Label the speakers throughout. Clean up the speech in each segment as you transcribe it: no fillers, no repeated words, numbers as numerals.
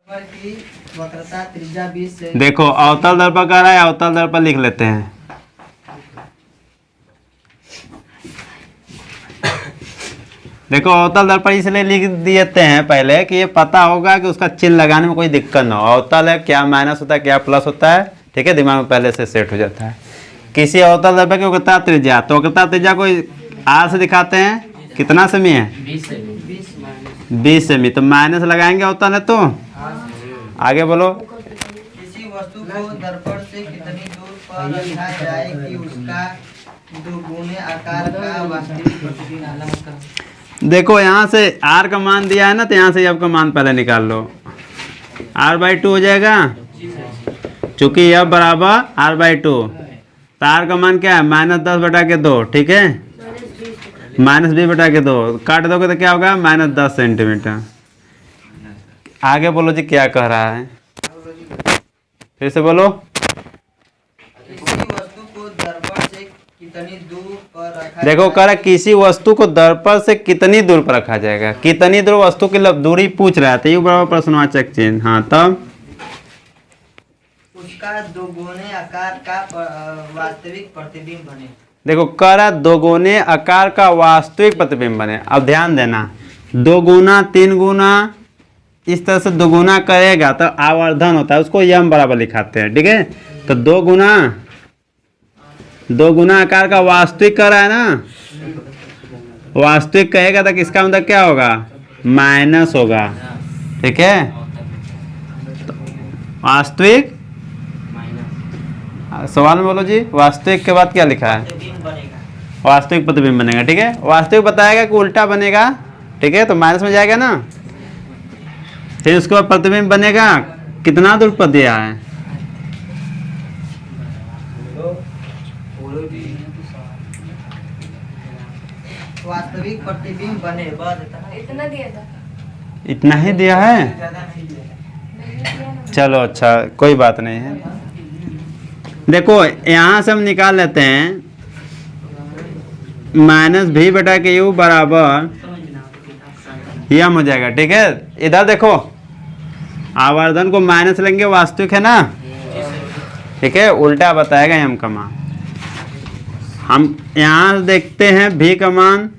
Speaker 1: की वक्रता त्रिज्या 20 से।
Speaker 2: देखो अवतल दर्पण कह रहा है, अवतल दर्पण लिख लेते हैं। देखो अवतल दर्पण इसलिए लिख देते हैं पहले कि ये पता होगा कि उसका चिन्ह लगाने में कोई दिक्कत ना हो। अवतल है, क्या माइनस होता है क्या प्लस होता है, ठीक है, दिमाग में पहले से सेट हो जाता है। किसी अवतल दर्पण की वक्रता त्रिज्या, तो वक्रता त्रिज्या को आर से दिखाते हैं, कितना सेमी है 20 सेमी, तो माइनस लगाएंगे अवतल है तो आगे बोलो।
Speaker 1: किसी वस्तु को दर्पण से कितनी दूर पर रखा जाए कि उसका दोगुने आकार का वास्तविक प्रतिबिंब।
Speaker 2: देखो यहाँ से आर का मान दिया है ना, तो यहाँ से आपका मान पहले निकाल लो। r/2 हो जाएगा, चूंकि f बराबर r/2, तो r का मान क्या है -10/2, ठीक है, -20/2, काट दोगे तो क्या होगा -10 सेंटीमीटर। आगे बोलो जी क्या कह रहा है, फिर से बोलो।
Speaker 1: किसी वस्तु को दर्पण से कितनी दूर पर रखा
Speaker 2: देखो कह रहा किसी वस्तु को दर्पण से कितनी दूर पर रखा जाएगा, कितनी दूर वस्तु की दूरी पूछ रहा था, ये बराबर प्रश्नवाचक चिन्ह। हाँ तब
Speaker 1: उसका दोगुने आकार का वास्तविक प्रतिबिंब बने।
Speaker 2: देखो कह रहा दोगुने आकार का वास्तविक प्रतिबिंब बने। अब ध्यान देना, 2 गुना 3 गुना इस तरह से दोगुना करेगा तो आवर्धन होता है, उसको यम बराबर लिखाते हैं, ठीक है। तो 2 गुना आकार का वास्तविक कर रहा है ना, वास्तविक कहेगा तो किसका मतलब क्या होगा माइनस होगा, ठीक है। तो वास्तविक सवाल में बोलो जी, वास्तविक के बाद क्या लिखा है वास्तविक प्रतिबिंब बनेगा, ठीक है। वास्तविक बताएगा कि उल्टा बनेगा, ठीक है, तो माइनस में जाएगा ना। फिर उसके बाद प्रतिबिंब बनेगा, कितना दूर पर दिया है
Speaker 1: वास्तविक प्रतिबिंब बने
Speaker 3: इतना दिया था,
Speaker 2: इतना ही दिया है, चलो अच्छा कोई बात नहीं है। देखो यहाँ से हम निकाल लेते हैं -v/u बराबर यम हो जाएगा, ठीक है। इधर देखो आवर्धन को माइनस लेंगे, वास्तविक है ना, ठीक है, उल्टा बताएगा यम का मान। हम यहाँ देखते हैं v का मान,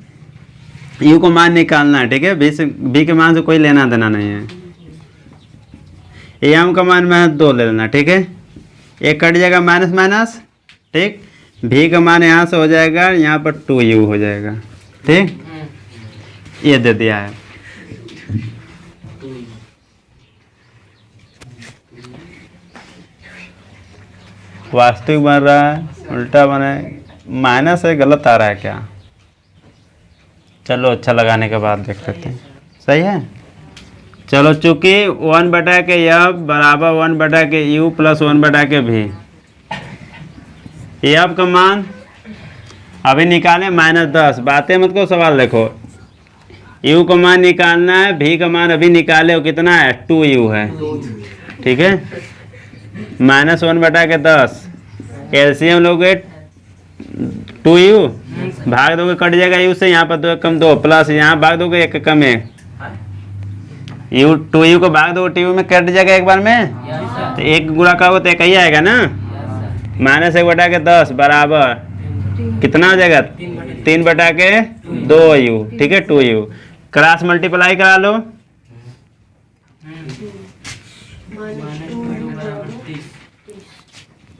Speaker 2: u को मान निकालना है, ठीक है, v के मान से कोई लेना देना नहीं है। यम का मान -2 ले लेना, ठीक है, एक कट जाएगा माइनस माइनस, ठीक। v का मान यहाँ से हो जाएगा, यहाँ पर 2u हो जाएगा, ठीक, ये दे दिया है। वास्तविक बन रहा है, उल्टा बने, माइनस है, गलत आ रहा है क्या, चलो अच्छा लगाने के बाद देख लेते हैं, सही है। चलो चूंकि 1/f बराबर 1/u प्लस 1/v, f का मान अभी निकालें -10, बातें मत को, सवाल देखो। u का मान निकालना है, v का मान अभी निकाले हो, कितना है 2u है, ठीक है, -1/10, एलसीएम लोगे 2u, भाग दोगे कट जाएगा u से, यहाँ पर 2 कम 2 प्लस यहाँ भाग दोगे 1 कम 1, 2u को भाग दो 2u में कट जाएगा एक बार में, तो 1 गुणा करोगे तो 1 ही आएगा ना, -1/10 बराबर कितना हो जाएगा 3/2u, ठीक है, 2u क्रॉस मल्टीप्लाई करा लो,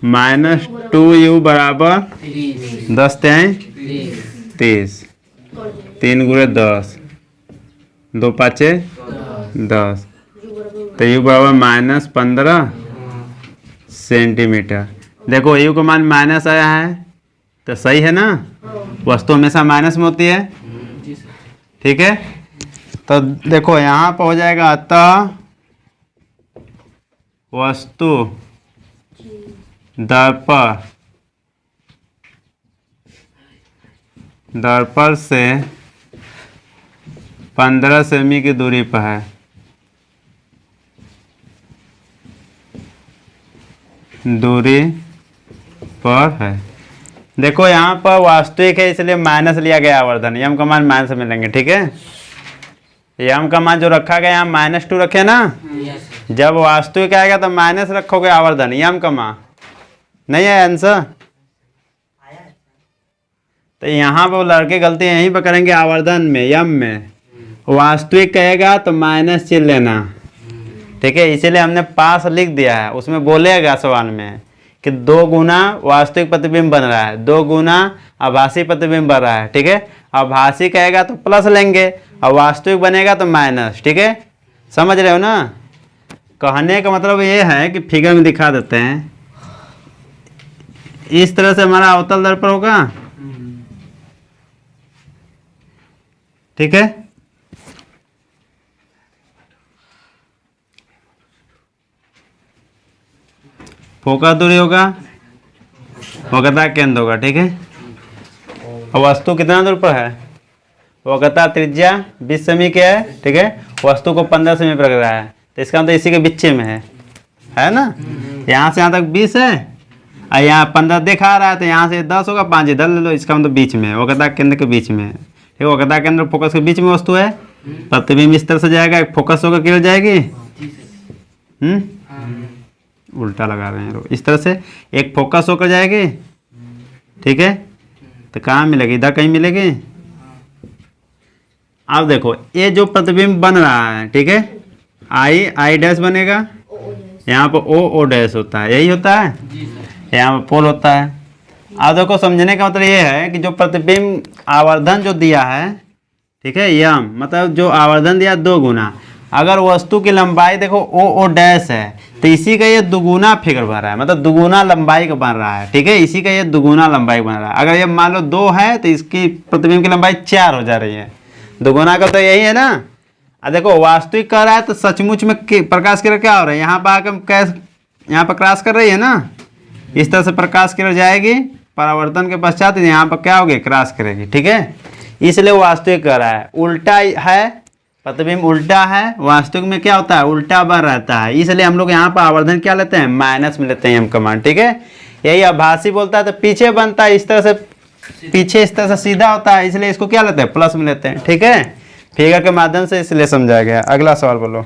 Speaker 2: -2u बराबर 10 × 30, 3 × 10, 2 × 5 = 10, तो u बराबर -15 सेंटीमीटर। देखो u का मान माइनस आया है तो सही है ना, वस्तु हमेशा माइनस में होती है, ठीक है। तो देखो यहाँ पर हो जाएगा, अतः वस्तु दर्पण से 15 सेमी की दूरी पर है, देखो यहाँ पर वास्तविक है इसलिए माइनस लिया गया आवर्धन, यम का मान माइनस में लेंगे, ठीक है। यम का मान जो रखा गया यहाँ -2 रखे ना, जब वास्तविक आएगा तो माइनस रखोगे आवर्धन यम कमा, नहीं है आंसर। तो यहाँ पर लड़के गलती यहीं पर करेंगे, आवर्धन में यम में वास्तविक कहेगा तो माइनस चिन्ह लेना, ठीक है। इसीलिए हमने पास लिख दिया है, उसमें बोलेगा सवाल में कि 2 गुना वास्तविक प्रतिबिंब बन रहा है, 2 गुना आभासी प्रतिबिंब बन रहा है, ठीक है। आभासी कहेगा तो प्लस लेंगे और वास्तविक बनेगा तो माइनस, ठीक है। समझ रहे हो ना। कहने का मतलब ये है कि फिगर में दिखा देते हैं, इस तरह से हमारा अवतल दर्पण होगा, ठीक है। फोकस दूरी होगा, वक्रता केंद्र होगा, ठीक है। और वस्तु कितना दूर पर है, वक्रता त्रिज्या 20 सेमी के है, ठीक है। वस्तु को 15 सेमी पर रख रहा है, तो इसका मतलब इसी के बीच में है ना। यहाँ से यहाँ तक 20 है और यहाँ 15 दिखा रहा है, तो यहाँ से 10 होगा, 5 इधर ले लो, इसका मतलब बीच में, वक्रता केंद्र के बीच में, ठीक है। वक्रता केंद्र फोकस के बीच में वस्तु है, प्रतिबिंब इस तरह से जाएगा, एक फोकस होकर किरण जाएगी, उल्टा लगा रहे हैं, इस तरह से एक फोकस होकर जाएगी, ठीक है। तो कहाँ मिलेगी, इधर कहीं मिलेगी। अब देखो ये जो प्रतिबिंब बन रहा है, ठीक है, आई डैश बनेगा, यहाँ पर ओ डैश होता है, यही होता है, यहाँ पर पोल होता है। अब देखो समझने का मतलब ये है कि जो प्रतिबिंब आवर्धन जो दिया है, ठीक है, यम मतलब जो आवर्धन दिया 2 गुना, अगर वस्तु की लंबाई देखो ओ डैश है तो इसी का ये दुगुना फिगर बन रहा है, मतलब दुगुना लंबाई का बन रहा है, ठीक है। इसी का ये दुगुना लंबाई बन रहा है। अगर ये मान लो 2 है तो इसकी प्रतिबिंब की लंबाई 4 हो जा रही है, दुगुना का तो यही है ना। अब देखो वास्तविक कह रहा है तो सचमुच में प्रकाश किरण क्या हो रहा है, यहाँ पर आकर यहाँ पर क्रॉस कर रही है ना, इस तरह से प्रकाश किरण जाएगी, परावर्तन के पश्चात यहाँ पर क्या होगी, क्रॉस करेगी, ठीक है। इसलिए वास्तविक कह रहा है, उल्टा है, प्रतिबिंब उल्टा है, वास्तविक में क्या होता है, उल्टा बन रहता है। इसलिए हम लोग यहाँ पर आवर्धन क्या लेते हैं, माइनस में लेते हैं हम कमांड, ठीक है। यही आभासी बोलता है तो पीछे बनता है, इस तरह से पीछे इस तरह से सीधा होता है, इसलिए इसको क्या लेते हैं, प्लस में लेते हैं, ठीक है। फिगर के माध्यम से इसलिए समझाया गया। अगला सवाल बोलो।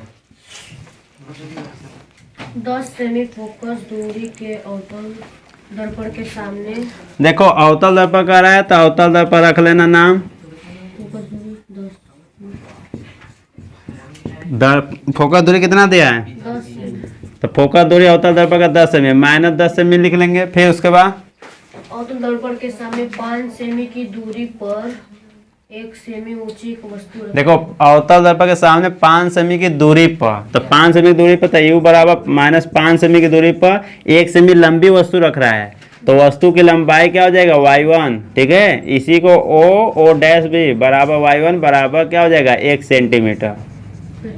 Speaker 4: 10 सेमी फोकस दूरी के अवतल दर्पण के सामने,
Speaker 2: देखो अवतल दर्पण कर रहा है तो अवतल दर्पण रख लेना नाम,
Speaker 4: फोकस दूरी 10
Speaker 2: फोकस दूरी कितना दिया है,
Speaker 4: 10 सेमी,
Speaker 2: तो फोकस दूरी अवतल दर्पण का 10 सेमी, माइनस 10 सेमी लिख लेंगे। फिर उसके बाद
Speaker 4: अवतल दर्पण के सामने 5 सेमी की दूरी पर 1 सेमी ऊंची एक वस्तु रखें।
Speaker 2: देखो अवतल दर्पण के सामने 5 सेमी की दूरी पर, तो 5 सेमी की दूरी पर, तो यू बराबर माइनस 5 सेमी की दूरी पर 1 सेमी लंबी वस्तु रख रहा है, तो वस्तु की लंबाई क्या हो जाएगा, y1, ठीक है। इसी को ओ डैश भी बराबर y1 बराबर क्या हो जाएगा, 1 सेंटीमीटर,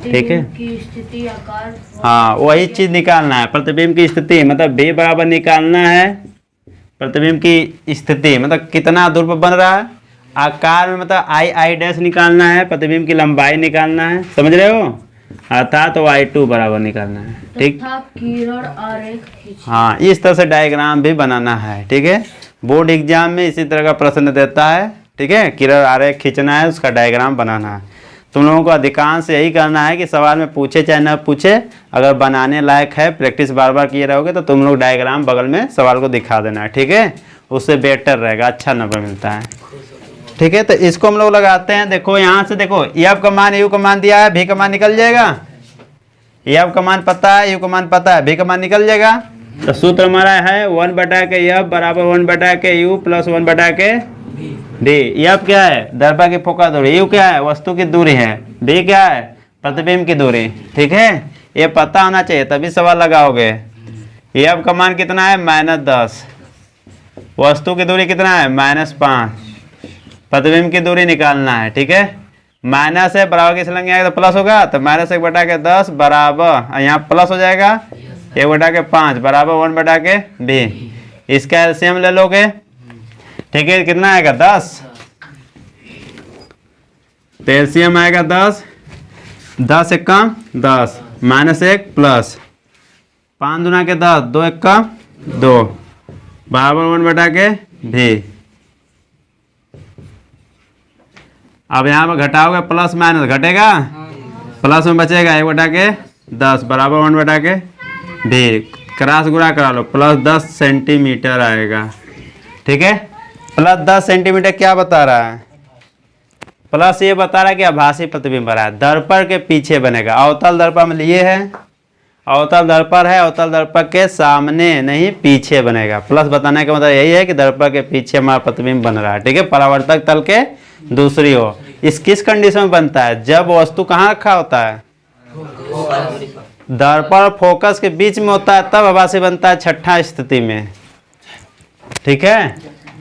Speaker 2: ठीक है।
Speaker 4: की स्थिति आकार,
Speaker 2: हाँ वही चीज निकालना है, प्रतिबिंब की स्थिति, मतलब b बराबर निकालना है, प्रतिबिंब की स्थिति मतलब कितना दूर पर बन रहा है, आकार में मतलब आई डैश निकालना है, प्रतिबिंब की लंबाई निकालना है, समझ रहे हो, अर्थात तो y2 बराबर निकालना है, ठीक।
Speaker 4: तथा किरण आरेख खींचें।
Speaker 2: हाँ इस तरह से डायग्राम भी बनाना है, ठीक है। बोर्ड एग्जाम में इसी तरह का प्रश्न देता है, ठीक है। किरण आरेख खींचना है, उसका डायग्राम बनाना है। तुम लोगों को अधिकांश यही करना है कि सवाल में पूछे चाहे न पूछे, अगर बनाने लायक है, प्रैक्टिस बार बार किए रहोगे तो तुम लोग डायग्राम बगल में सवाल को दिखा देना है, ठीक है। उससे बेटर रहेगा, अच्छा नंबर मिलता है, ठीक है। तो इसको हम लोग लगाते हैं। देखो यहाँ से देखो एफ का मान यू का मान दिया है, भी का मान निकल जाएगा, एफ का मान पता है, यू का मान पता है, भी का मान निकल जाएगा। तो सूत्र हमारा है 1/f बराबर 1/u plus 1/k D. F क्या है, दर्पण की फोकस दूरी, यू क्या है, वस्तु की दूरी है, डी क्या है, प्रतिबिंब की दूरी, ठीक है। ये पता होना चाहिए तभी सवाल लगाओगे। एफ का मान कितना है, -10, वस्तु की दूरी कितना है, -5, प्रतिबिंब की दूरी निकालना है, ठीक है। माइनस है बराबर किस लग आएगा तो प्लस होगा, तो -1/10 बराबर यहाँ प्लस हो जाएगा 1/5 बराबर 1/k भी। इसका एलसीएम ले लोगे, ठीक है, कितना आएगा 10, तो एलसीएम आएगा 10, 10 1 10 -1 प्लस 5 दूना के 10, 2 1 2 बराबर 1/k भी। अब यहाँ पर घटाओगे प्लस माइनस घटेगा, प्लस में बचेगा 1/k 10 बराबर 1 बटा के भी, क्रॉस गुणा करा लो, प्लस 10 सेंटीमीटर आएगा। ठीक है, प्लस 10 सेंटीमीटर क्या बता रहा है? प्लस ये बता रहा है कि आभासी प्रतिबिंब बना है, दर्पण के पीछे बनेगा। अवतल दर्पण में लिए है, अवतल दर्पण है, अवतल दर्पण के सामने नहीं पीछे बनेगा। प्लस बताने का मतलब यही है कि दर्पण के पीछे हमारा प्रतिबिंब बन रहा है। ठीक है, परावर्तक तल के दूसरी ओर। इस किस कंडीशन में बनता है? जब वस्तु कहाँ रखा होता है? दर्पण और फोकस के बीच में होता है, तब आभासी बनता है, छठा स्थिति में। ठीक है,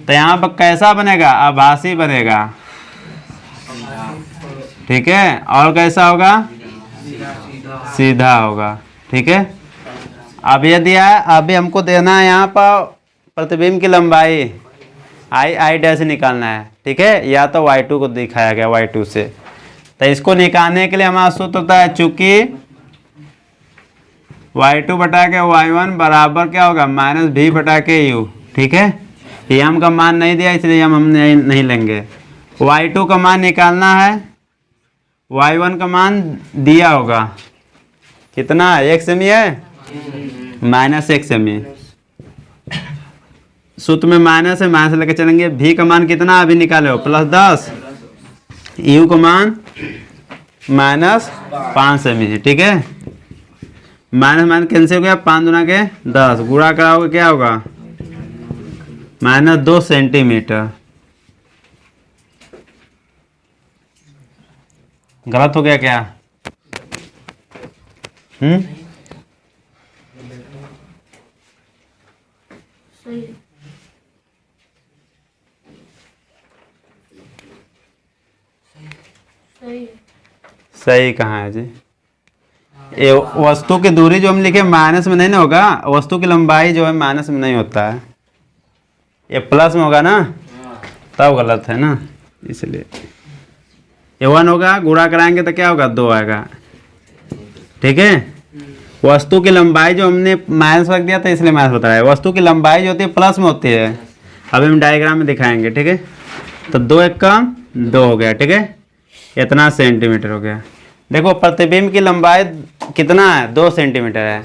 Speaker 2: तो यहाँ पर कैसा बनेगा? आभासी बनेगा। ठीक है, और कैसा होगा? सीधा होगा। ठीक है, अब ये दिया है, अभी हमको देना है यहाँ पर प्रतिबिंब की लंबाई आई डैश निकालना है। ठीक है, या तो y2 को दिखाया गया y2 से, तो इसको निकालने के लिए हमारा सूत्र होता है, चूंकि y2 बटा के y1 बराबर क्या होगा? माइनस v बटा के u। ठीक है, ये हम का मान नहीं दिया इसलिए हम नहीं लेंगे। y2 का मान निकालना है, y1 का मान दिया होगा, कितना है? 1 सेमी है, माइनस 1 सेमी। सूत्र में माइनस है, माइनस लेके चलेंगे। v का मान कितना अभी निकाले हो? प्लस 10, u का मान माइनस 5 सेमी। ठीक है, माइनस माइनस कैंसिल हो गया, 5 दूना के 10, गुणा कराओगे क्या होगा? Minus 2 centimetre. गलत हो गया क्या?
Speaker 4: सही सही
Speaker 2: सही कहाँ है जी? ये वस्तु की दूरी जो हम लिखे माइनस में नहीं ना होगा, वस्तु की लंबाई जो है माइनस में नहीं होता है, ये प्लस में होगा ना, तब गलत है ना, इसलिए ये 1 होगा, गुणा कराएंगे तो क्या होगा? 2 आएगा। ठीक है, वस्तु की लंबाई जो हमने माइनस रख दिया था इसलिए माइनस बता रहा है, वस्तु की लंबाई जो होती है प्लस में होती है। अभी हम डायग्राम में दिखाएंगे। ठीक है, तो 2 एक कम 2 हो गया। ठीक है, इतना सेंटीमीटर हो गया। देखो प्रतिबिंब की लंबाई कितना है? 2 सेंटीमीटर है।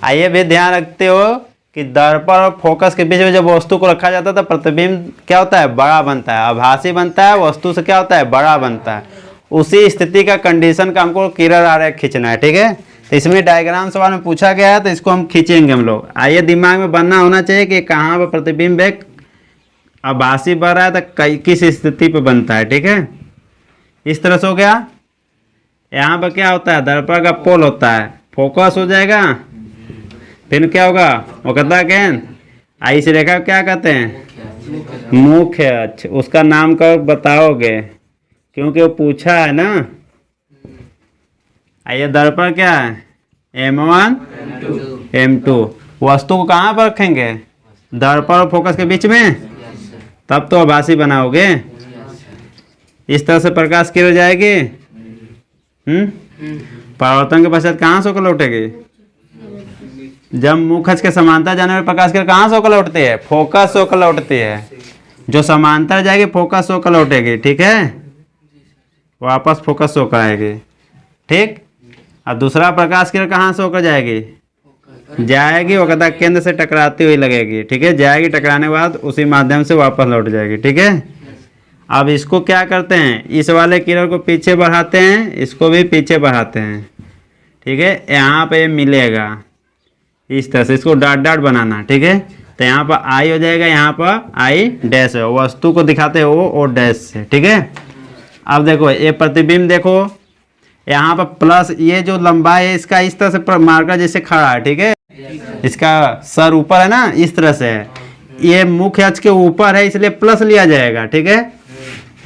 Speaker 2: आइए भी ध्यान रखते हो कि दर्पण और फोकस के बीच में जब वस्तु को रखा जाता है तो प्रतिबिंब क्या होता है? बड़ा बनता है, आभासी बनता है, वस्तु से क्या होता है? बड़ा बनता है। उसी स्थिति का कंडीशन का हमको किरण आरेख खींचना है। ठीक है, तो इसमें डायग्राम सवाल में पूछा गया है, तो इसको हम खींचेंगे हम लोग। आइए दिमाग में बनना होना चाहिए कि कहाँ पर प्रतिबिंब एक आभासी बन रहा है, तो किस स्थिति पे बनता है। ठीक है, इस तरह से हो गया। यहाँ पर क्या होता है? दर्पण का पोल होता है, फोकस हो जाएगा, फिर क्या होगा? वो कहता है आई इस रेखा क्या कहते हैं? मुख्य अक्ष। उसका नाम कब बताओगे? क्योंकि वो पूछा है ना। आइए दर्पण क्या है? M1 M2। वस्तु को कहाँ पर रखेंगे? दर्पण और फोकस के बीच में, तब तो आभासी बनाओगे। इस तरह से प्रकाश किरण जाएगी। परावर्तन के पश्चात कहाँ से होकर लौटेगी? जब मुख्य अक्ष के समांतर जाने वाले प्रकाश किरण कहाँ से होकर लौटती है? फोकस से होकर लौटती है। जो समांतर जाएगी फोकस से होकर लौटेगी। ठीक है, वापस फोकस से होकर आएगी। ठीक, और दूसरा प्रकाश किरण कहाँ से होकर जाएगी? जाएगी, वो कहता केंद्र से टकराती हुई लगेगी। ठीक है, जाएगी, टकराने के बाद उसी माध्यम से वापस लौट जाएगी। ठीक है, अब इसको क्या करते हैं? इस वाले किरण को पीछे बढ़ाते हैं, इसको भी पीछे बढ़ाते हैं। ठीक है, यहाँ पे मिलेगा इस तरह से, इसको डॉट डॉट बनाना। ठीक है, तो यहाँ पर आई हो जाएगा, यहाँ पर आई डैश है, वस्तु को दिखाते हैं वो डैश से। ठीक है, अब देखो ये प्रतिबिंब, देखो यहाँ पर प्लस, ये जो लंबाई है इसका इस तरह से मार्कर जैसे खड़ा है। ठीक है, इसका सर ऊपर है ना, इस तरह से है, ये मुख्य अक्ष के ऊपर है, इसलिए प्लस लिया जाएगा। ठीक है,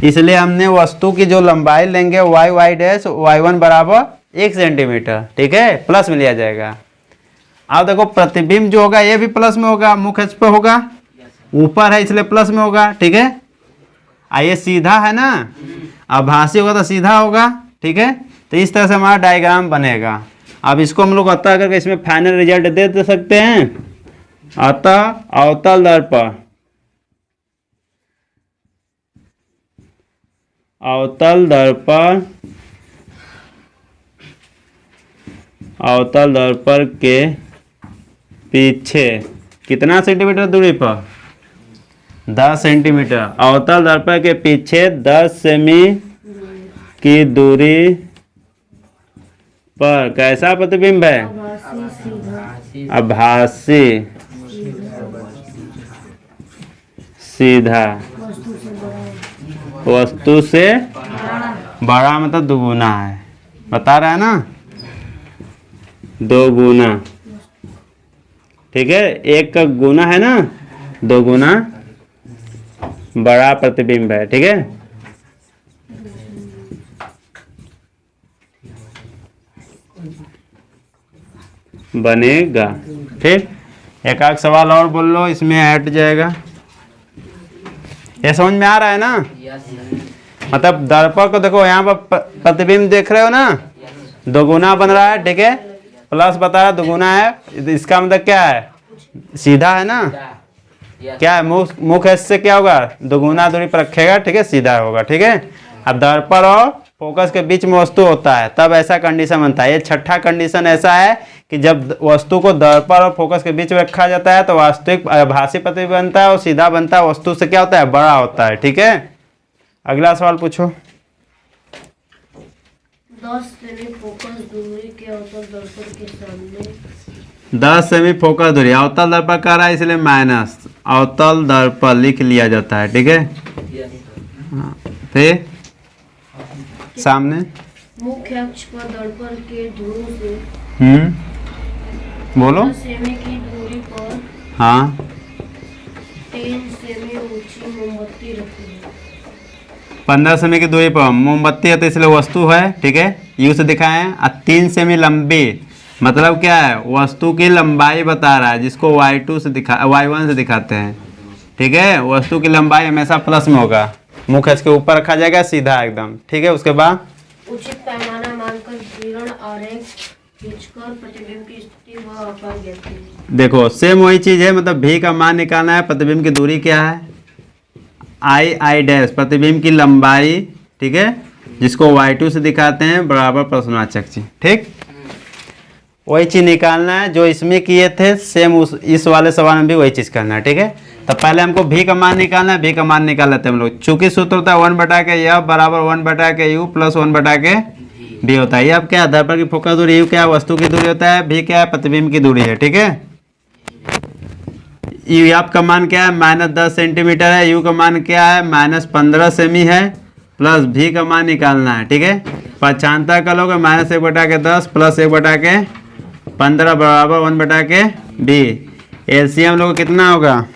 Speaker 2: इसलिए हमने वस्तु की जो लंबाई लेंगे y डैश y1 बराबर 1 सेंटीमीटर। ठीक है, प्लस में लिया जाएगा। अब देखो प्रतिबिंब जो होगा ये भी प्लस में होगा, मुख्य अक्ष पे होगा, ऊपर है इसलिए प्लस में होगा। ठीक है, ये सीधा है ना, आभासी होगा तो सीधा होगा। ठीक है, तो इस तरह से हमारा डायग्राम बनेगा। अब इसको हम लोग अतः करके इसमें फाइनल रिजल्ट दे सकते हैं। अतः अवतल दर्पण, अवतल दर्पण अवतल दर्पण के पीछे कितना सेंटीमीटर दूरी पर? 10 सेंटीमीटर। अवतल दर्पण के पीछे 10 सेमी की दूरी पर कैसा प्रतिबिंब है? आभासी सीधा वस्तु से बड़ा मतलब दुगुना है, बता रहा है ना, 2 गुना। ठीक है, 1 का गुना है ना, 2 गुना बड़ा प्रतिबिंब है। ठीक है, बनेगा। ठीक, एक आध सवाल और बोल लो, इसमें हट जाएगा। ये समझ में आ रहा है ना? मतलब दर्पण को देखो, यहाँ पर प्रतिबिंब देख रहे हो ना, 2 गुना बन रहा है। ठीक है, प्लस बता रहा 2 गुना है, इसका मतलब क्या है? सीधा है ना। क्या है? मुख से क्या होगा? 2 गुना दूरी पर रखेगा। ठीक है, सीधा होगा। ठीक है, अब दर्पण और फोकस के बीच में वस्तु होता है तब ऐसा कंडीशन बनता है। ये छठा कंडीशन ऐसा है कि जब वस्तु को दर्पण और फोकस के बीच में रखा जाता है तो वास्तविक आभासी प्रतिबिंब बनता है और सीधा बनता है, वस्तु से क्या होता है? बड़ा होता है। ठीक है, अगला सवाल पूछो।
Speaker 4: 10 सेमी फोकस दूरी के अवतल दर्पण के सामने
Speaker 2: 10 सेमी फोकस दूरी, अवतल दर्पण कह रहा है इसलिए माइनस अवतल दर्पण लिख लिया जाता है। ठीक है, हाँ, फिर सामने
Speaker 4: मुख्य अक्ष पर दर्पण के ध्रुव से
Speaker 2: बोलो।
Speaker 4: 10 सेमी की दूरी पर
Speaker 2: हाँ,
Speaker 4: 3 सेमी ऊंची मोमबत्ती रखी है।
Speaker 2: 15 सेमी की दूरी पर मोमबत्ती है तो इसलिए वस्तु है। ठीक है, यू से दिखाएं। 3 सेमी लंबी मतलब क्या है? वस्तु की लंबाई बता रहा है, जिसको y2 से y1 से दिखाते हैं। ठीक है, वस्तु की लंबाई हमेशा प्लस में होगा, मुख्य अक्ष के ऊपर रखा जाएगा सीधा एकदम। ठीक है, उसके बाद
Speaker 4: उचित पैमाना मानकर किरण आरेख खींचकर प्रतिबिंब की स्थिति व आकार ज्ञात कीजिए।
Speaker 2: देखो सेम वही चीज है, मतलब भी का मान निकालना है। प्रतिबिंब की दूरी क्या है? आई डैश, प्रतिबिंब की लंबाई। ठीक है, जिसको y2 से दिखाते हैं बराबर प्रश्नवाचक चिन्ह। ठीक, वही चीज निकालना है जो इसमें किए थे, सेम इस वाले सवाल में भी वही चीज करना है। ठीक है, तो पहले हमको भी का मान निकालना है। भी का मान निकाल लेते हैं हम लोग। चूंकि सूत्र होता है 1/f बराबर 1/u प्लस 1/v होता है। ये अब क्या है? दर्पण की फोकस दूरी, यू क्या है? वस्तु की दूरी होता है, भी क्या है? प्रतिबिंब की दूरी है। ठीक है, यू आपका मान क्या है? -10 सेंटीमीटर है। यू का मान क्या है? -15 सेमी है। प्लस भी का मान निकालना है। ठीक है, पक्षांतर कर लोगे, -1/10 प्लस 1/15 बराबर 1/v। एलसीएम लोग कितना होगा?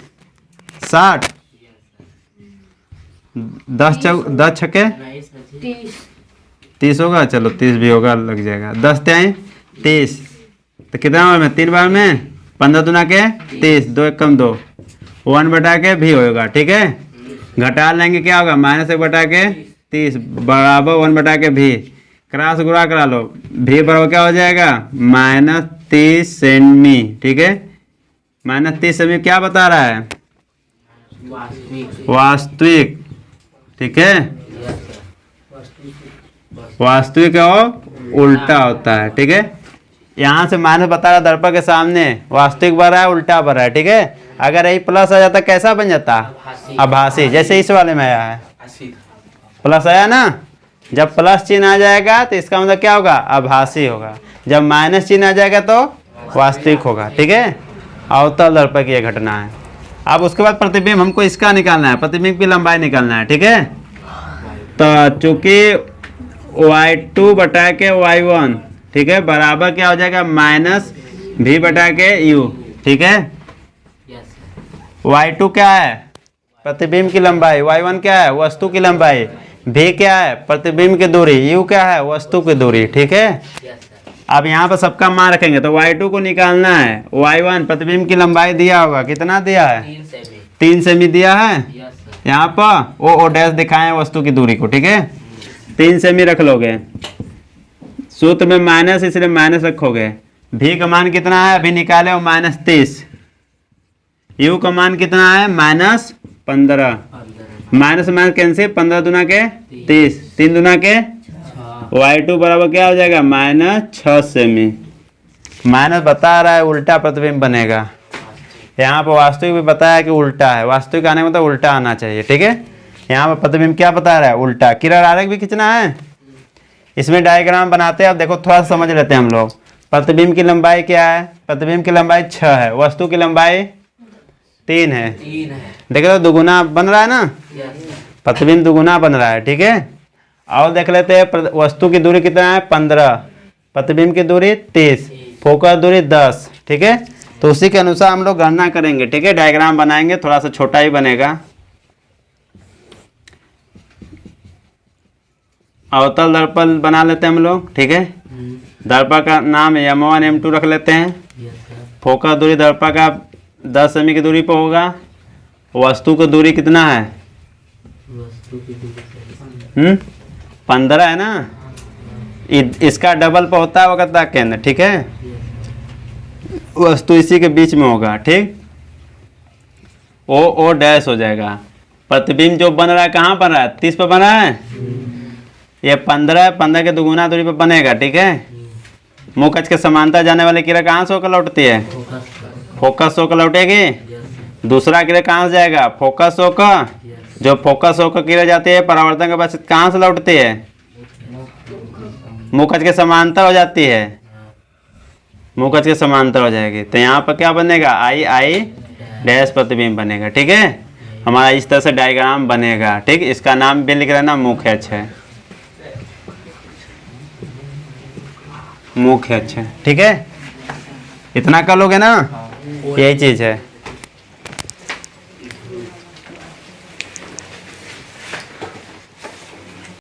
Speaker 2: 60। 10 छक्के 30 होगा। चलो 30 भी होगा, लग जाएगा। 10 तिहाई 30, तो कितना बार में? 3 बार में। 15 दूना के 30, 2 1 कम 2, 1/v होगा। ठीक है, घटा लेंगे क्या होगा? -1/30 बराबर 1/v। क्रॉस गुणा करा लो, भी बराबर क्या हो जाएगा? -30 सेमी। ठीक है, -30 सेमी क्या बता रहा है? वास्तविक। ठीक है, वास्तविक और उल्टा होता है। ठीक है, यहाँ से माइनस बता रहा दर्पण के सामने, वास्तविक भरा है उल्टा भरा है। ठीक है, अगर यही प्लस आ जाता कैसा बन जाता? आभासी, जैसे इस वाले में आया है प्लस आया ना। जब प्लस चिन्ह आ जाएगा तो इसका मतलब क्या होगा? आभासी होगा। जब माइनस चिन्ह आ जाएगा तो वास्तविक होगा। ठीक है, अवतल दर्पण की यह घटना है। अब उसके बाद प्रतिबिंब हमको इसका निकालना है, प्रतिबिंब की लंबाई निकालना है। ठीक है, तो चूंकि y2/y1 ठीक है बराबर क्या हो जाएगा? -v/u। ठीक है, y2 क्या है? प्रतिबिंब की लंबाई। y1 क्या है? वस्तु की लंबाई। v क्या है? प्रतिबिंब की दूरी। u क्या है? वस्तु की दूरी। ठीक है, अब यहाँ पर सबका मान रखेंगे तो y2 को निकालना है। y1 प्रतिबिंब की लंबाई दिया होगा, कितना दिया है? 3 सेमी दिया है। यहाँ पर ओ डैश दिखाए वस्तु की दूरी को। ठीक है, 3 सेमी रख लोगे। सूत्र में माइनस, इसलिए माइनस रखोगे। भी का मान कितना है? अभी निकाले हो -30। यू का मान कितना है? -15। माइनस माइनस कैंसिल, 15 दूना के 30, 3 दूना के y2 बराबर क्या हो जाएगा? -6 सेमी। माइनस बता रहा है उल्टा प्रतिबिंब बनेगा। यहाँ पर वास्तविक भी बताया कि उल्टा है, वास्तविक आने में तो उल्टा आना चाहिए, ठीक है। यहाँ पर प्रतिबिंब क्या बता रहा है, उल्टा। किरण आरेख भी खींचना है, इसमें डायग्राम बनाते हैं। अब देखो थोड़ा सा समझ लेते हैं हम लोग। प्रतिबिंब की लंबाई क्या है, प्रतिबिंब की लंबाई 6 है, वस्तु की लंबाई 3 है। देख लो दुगुना बन रहा है ना, प्रतिबिंब दुगुना बन रहा है, ठीक है। और देख लेते हैं वस्तु की दूरी कितना है 15, प्रतिबिंब की दूरी 30, फोकस दूरी 10, ठीक है। तो उसी के अनुसार हम लोग गणना करेंगे, ठीक है। डायग्राम बनाएंगे, थोड़ा सा छोटा ही बनेगा। अवतल दर्पण बना लेते हैं हम लोग, ठीक है। दर्पण का नाम M1 M2 रख लेते हैं। फोकस दूरी दर्पण का 10 सेमी की दूरी पर होगा। वस्तु की दूरी कितना है, 15 है ना। इसका डबल पर होता है वक्रता केंद्र, ठीक है। वस्तु इसी के बीच में होगा, ठीक। ओ डैश हो जाएगा। प्रतिबिंब जो बन रहा है कहाँ बन रहा है, 30 पर बन रहा है। ये 15 है, 15 के दुगुना दूरी पर बनेगा, ठीक है। मुख अक्ष के समांतर जाने वाली किरण कहाँ से होकर लौटती है, फोकस होकर लौटेगी। दूसरा किरण कहाँ से जाएगा, फोकस होकर। जो फोकस होकर किरण जाती है परावर्तन के बाद कहाँ से लौटती है, मुख अक्ष के समांतर हो जाती है, मुख अक्ष के समांतर हो जाएगी। तो यहाँ पर क्या बनेगा, आई डैश प्रतिबिंब बनेगा, ठीक है। हमारा इस तरह से डायग्राम बनेगा, ठीक। इसका नाम भी लिख लेना मुख्य अक्ष है, मुख्य अक्ष है, ठीक है। इतना कर लोगे ना, यही चीज है।